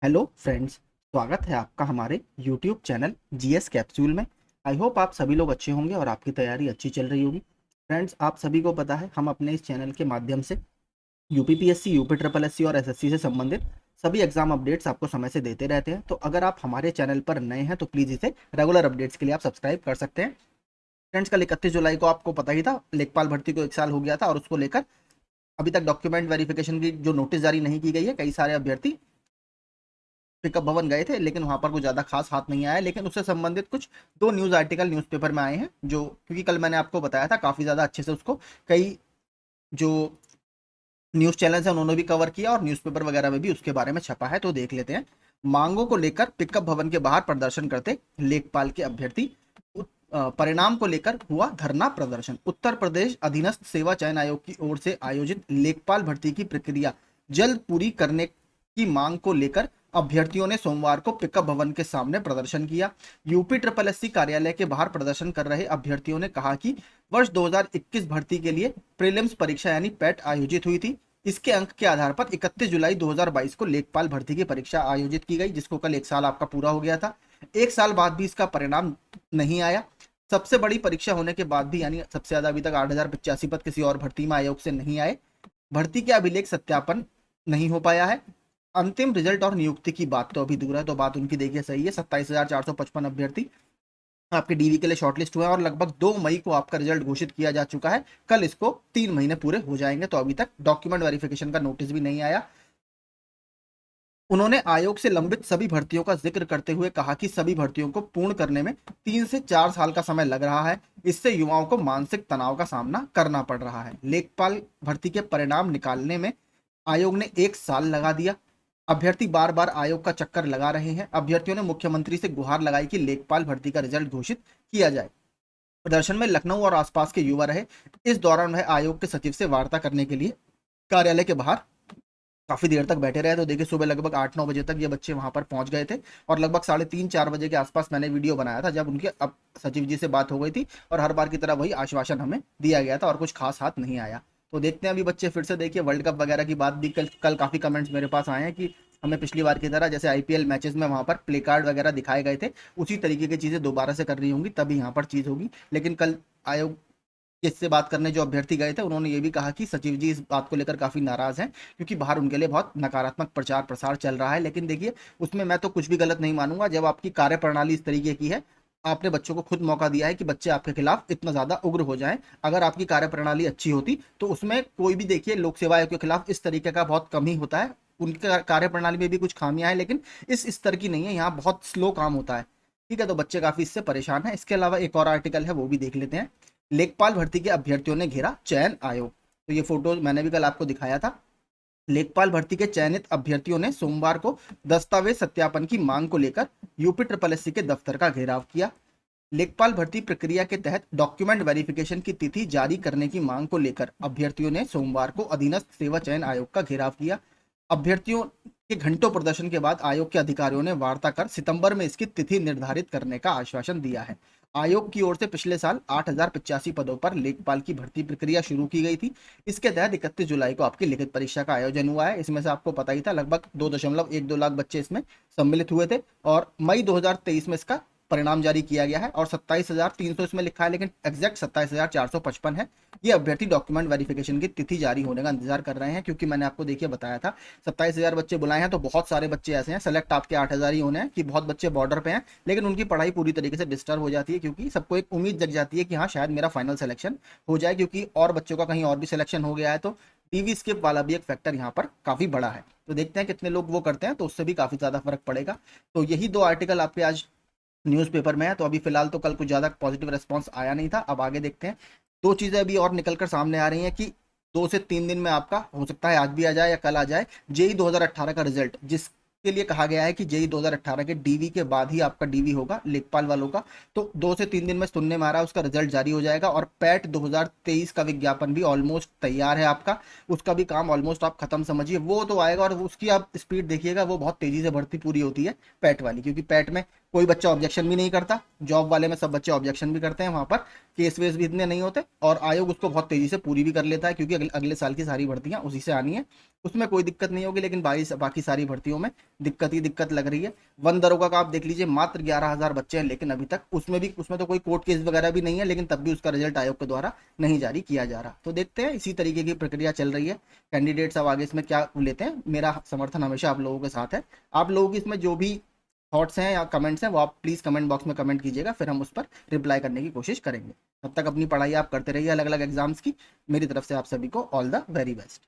Hello friends, स्वागत है आपका हमारे यूट्यूब चैनल जीएस कैप्सूल में। आई होप आप सभी लोग अच्छे होंगे और आपकी तैयारी अच्छी चल रही होगी। फ्रेंड्स, आप सभी को पता है हम अपने इस चैनल के माध्यम से यूपीपीएससी, यूपी ट्रिपल एससी और एसएससी से संबंधित सभी एग्जाम अपडेट्स आपको समय से देते रहते हैं। तो अगर आप हमारे चैनल पर नए हैं तो प्लीज़ इसे रेगुलर अपडेट्स के लिए आप सब्सक्राइब कर सकते हैं। फ्रेंड्स, कल 31 जुलाई को आपको पता ही था लेखपाल भर्ती को 1 साल हो गया था और उसको लेकर अभी तक डॉक्यूमेंट वेरिफिकेशन की जो नोटिस जारी नहीं की गई है। कई सारे अभ्यर्थी पिकअप भवन गए थे लेकिन वहां पर कुछ ज्यादा खास हाथ नहीं आया, लेकिन उससे संबंधित कुछ दो न्यूज आर्टिकल न्यूज़पेपर में आए हैं, जो क्योंकि कल मैंने आपको बताया था काफी ज्यादा अच्छे से उसको कई जो न्यूज चैनल्स हैं उन्होंने भी कवर किया और न्यूज़पेपर वगैरह में भी उसके बारे में छपा है। तो देख लेते हैं। मांगों को लेकर पिकअप भवन के बाहर प्रदर्शन करते लेखपाल के अभ्यर्थी। परिणाम को लेकर हुआ धरना प्रदर्शन। उत्तर प्रदेश अधीनस्थ सेवा चयन आयोग की ओर से आयोजित लेखपाल भर्ती की प्रक्रिया जल्द पूरी करने की मांग को लेकर अभ्यर्थियों ने सोमवार को पिकअप भवन के सामने प्रदर्शन किया। यूपी ट्रिपल एससी कार्यालय के बाहर प्रदर्शन कर रहे अभ्यर्थियों ने कहा कि वर्ष 2021 भर्ती के लिए प्रीलिम्स परीक्षा यानी पैट आयोजित हुई थी। इसके अंक के आधार पर 31 जुलाई 2022 को लेखपाल भर्ती की परीक्षा आयोजित की गई, जिसको कल 1 साल आपका पूरा हो गया था। 1 साल बाद भी इसका परिणाम नहीं आया। सबसे बड़ी परीक्षा होने के बाद भी, यानी सबसे ज्यादा अभी तक 8,085 पद किसी और भर्ती में आयोग से नहीं आए। भर्ती के अभिलेख सत्यापन नहीं हो पाया है। अंतिम रिजल्ट और नियुक्ति की बात तो अभी दूर है, तो बात उनकी देखिए सही है। 27,455 अभ्यर्थी आपके डीवी के लिए शॉर्टलिस्ट हुए हैं और लगभग 2 मई को आपका रिजल्ट घोषित किया जा चुका है। कल इसको 3 महीने पूरे हो जाएंगे। तो अभी तक डॉक्यूमेंट वेरिफिकेशन का नोटिस भी नहीं आया। उन्होंने आयोग से लंबित सभी भर्तियों का जिक्र करते हुए कहा कि सभी भर्तियों को पूर्ण करने में 3 से 4 साल का समय लग रहा है। इससे युवाओं को मानसिक तनाव का सामना करना पड़ रहा है। लेखपाल भर्ती के परिणाम निकालने में आयोग ने 1 साल लगा दिया। अभ्यर्थी बार बार आयोग का चक्कर लगा रहे हैं। अभ्यर्थियों ने मुख्यमंत्री से गुहार लगाई कि लेखपाल भर्ती का रिजल्ट घोषित किया जाए। प्रदर्शन में लखनऊ और आसपास के युवा रहे। इस दौरान वह आयोग के सचिव से वार्ता करने के लिए कार्यालय के बाहर काफी देर तक बैठे रहे। तो देखिए, सुबह लगभग 8-9 बजे तक ये बच्चे वहां पर पहुंच गए थे और लगभग 3:30-4 बजे के आसपास मैंने वीडियो बनाया था जब उनके अब सचिव जी से बात हो गई थी और हर बार की तरह वही आश्वासन हमें दिया गया था और कुछ खास हाथ नहीं आया। तो देखते हैं अभी बच्चे फिर से, देखिए वर्ल्ड कप वगैरह की बात भी कल काफी कमेंट्स मेरे पास आए हैं कि हमें पिछली बार की तरह जैसे आईपीएल मैचेस में वहां पर प्ले कार्ड वगैरह दिखाए गए थे उसी तरीके की चीजें दोबारा से करनी होंगी, तभी यहाँ पर चीज होगी। लेकिन कल आयोग इससे बात करने जो अभ्यर्थी गए थे उन्होंने ये भी कहा कि सचिव जी इस बात को लेकर काफी नाराज हैं क्योंकि बाहर उनके लिए बहुत नकारात्मक प्रचार प्रसार चल रहा है। लेकिन देखिए, उसमें मैं तो कुछ भी गलत नहीं मानूंगा। जब आपकी कार्यप्रणाली इस तरीके की है, आपने बच्चों को खुद मौका दिया है कि बच्चे आपके खिलाफ इतना ज्यादा उग्र हो जाएं। अगर आपकी कार्यप्रणाली अच्छी होती तो उसमें कोई भी, देखिए लोक सेवा आयोग के खिलाफ इस तरीके का बहुत कम ही होता है। उनकी कार्यप्रणाली में भी कुछ खामियां हैं लेकिन इस स्तर की नहीं है। यहाँ बहुत स्लो काम होता है। ठीक है, तो बच्चे काफी इससे परेशान हैं। इसके अलावा एक और आर्टिकल है, वो भी देख लेते हैं। लेखपाल भर्ती के अभ्यर्थियों ने घेरा चयन आयोग। तो ये फोटो मैंने भी कल आपको दिखाया था। लेखपाल भर्ती के चयनित अभ्यर्थियों ने सोमवार को दस्तावेज सत्यापन की मांग को लेकर यूपी ट्रिपल एससी के दफ्तर का घेराव किया। लेखपाल भर्ती प्रक्रिया के तहत डॉक्यूमेंट वेरिफिकेशन की तिथि जारी करने की मांग को लेकर अभ्यर्थियों ने सोमवार को अधीनस्थ सेवा चयन आयोग का घेराव किया। अभ्यर्थियों के घंटों प्रदर्शन के बाद आयोग के अधिकारियों ने वार्ता कर सितंबर में इसकी तिथि निर्धारित करने का आश्वासन दिया है। आयोग की ओर से पिछले साल 8,085 पदों पर लेखपाल की भर्ती प्रक्रिया शुरू की गई थी। इसके तहत 31 जुलाई को आपकी लिखित परीक्षा का आयोजन हुआ है। इसमें से आपको पता ही था लगभग 2.12 लाख बच्चे इसमें सम्मिलित हुए थे और मई 2023 में इसका परिणाम जारी किया गया है और 27,300 इसमें लिखा है, लेकिन एग्जैक्ट 27,455 है। ये अभ्यर्थी डॉक्यूमेंट वेरिफिकेशन की तिथि जारी होने का इंतजार कर रहे हैं क्योंकि मैंने आपको देखिए बताया था 27,000 बच्चे बुलाए हैं। तो बहुत सारे बच्चे ऐसे हैं, सेलेक्ट आपके 8,000 ही होने हैं कि बहुत बच्चे बॉर्डर पे हैं लेकिन उनकी पढ़ाई पूरी तरीके से डिस्टर्ब हो जाती है क्योंकि सबको एक उम्मीद जग जाती है कि हाँ शायद मेरा फाइनल सिलेक्शन हो जाए, क्योंकि और बच्चों का कहीं और भी सिलेक्शन हो गया है। तो टीवी स्किप वाला भी एक फैक्टर यहाँ पर काफी बड़ा है। तो देखते हैं कितने लोग वो करते हैं, तो उससे भी काफी ज्यादा फर्क पड़ेगा। तो यही दो आर्टिकल आपके आज न्यूज़पेपर में है। तो अभी फिलहाल तो कल कुछ ज़्यादा पॉजिटिव रिस्पांस आया नहीं था। अब आगे देखते हैं। दो चीज़ें अभी और निकलकर सामने आ रही हैं कि 2 से 3 दिन में आपका हो सकता है आज भी आ जाए या कल आ जाए जेई 2018 का रिजल्ट, जिसके लिए कहा गया है कि जेई 2018 के डीवी के बाद ही आपका डीवी होगा लेखपाल वालों का। तो 2 से 3 दिन में सुनने में आ रहा है उसका रिजल्ट जारी हो जाएगा और पैट 2023 का विज्ञापन भी ऑलमोस्ट तैयार है आपका। उसका भी काम ऑलमोस्ट आप खत्म समझिए, वो तो आएगा और उसकी आप स्पीड देखिएगा, वो बहुत तेजी से भर्ती पूरी होती है पैट वाली, क्योंकि पैट में कोई बच्चा ऑब्जेक्शन भी नहीं करता। जॉब वाले में सब बच्चे ऑब्जेक्शन भी करते हैं, वहां पर केस वेस भी इतने नहीं होते, और आयोग उसको बहुत तेजी से पूरी भी कर लेता है, क्योंकि अगले साल की सारी भर्तियां उसी से आनी है, उसमें कोई दिक्कत नहीं होगी। लेकिन बाकी सारी भर्तियों में दिक्कत ही दिक्कत लग रही है। वन दरोगा का आप देख लीजिए, मात्र 11,000 बच्चे हैं, लेकिन अभी तक उसमें तो कोई कोर्ट केस वगैरह भी नहीं है, लेकिन तब भी उसका रिजल्ट आयोग के द्वारा नहीं जारी किया जा रहा। तो देखते हैं, इसी तरीके की प्रक्रिया चल रही है। कैंडिडेट्स अब आगे इसमें क्या लेते हैं, मेरा समर्थन हमेशा आप लोगों के साथ है। आप लोगों की इसमें जो भी थॉट्स हैं या कमेंट्स हैं, वो आप प्लीज़ कमेंट बॉक्स में कमेंट कीजिएगा, फिर हम उस पर रिप्लाई करने की कोशिश करेंगे। तब तक अपनी पढ़ाई आप करते रहिए अलग अलग एग्जाम्स की। मेरी तरफ से आप सभी को ऑल द वेरी बेस्ट।